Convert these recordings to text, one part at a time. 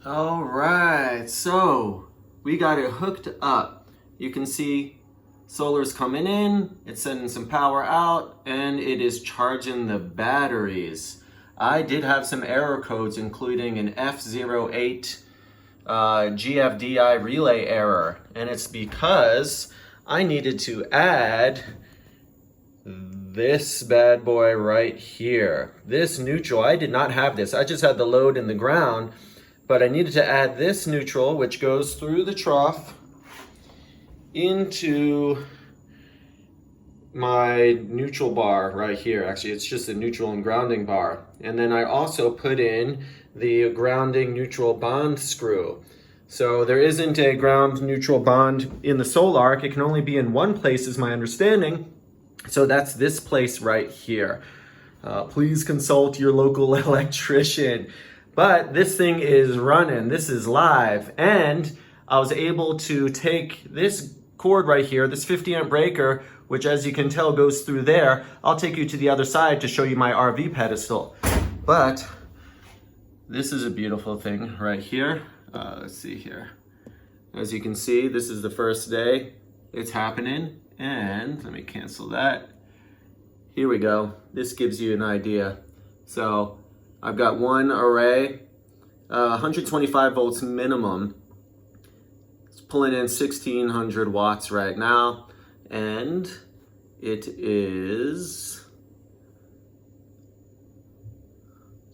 All right, so we got it hooked up. You can see solar's coming in, it's sending some power out, and it is charging the batteries. I did have some error codes, including an F08 GFDI relay error, and it's because I needed to add this bad boy right here. This neutral, I did not have this. I just had the load in the ground, but I needed to add this neutral, which goes through the trough into my neutral bar right here. Actually, it's just a neutral and grounding bar. And then I also put in the grounding neutral bond screw. So there isn't a ground neutral bond in the Sol Ark. It can only be in one place, is my understanding. So that's this place right here. Please consult your local electrician. But this thing is running, this is live, and I was able to take this cord right here, this 50 amp breaker, which as you can tell goes through there. I'll take you to the other side to show you my RV pedestal. But this is a beautiful thing right here. Let's see here. As you can see, this is the first day it's happening, and let me cancel that. Here we go. This gives you an idea. So I've got one array, 125 volts minimum. It's pulling in 1600 watts right now, and it is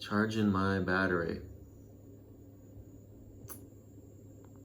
charging my battery.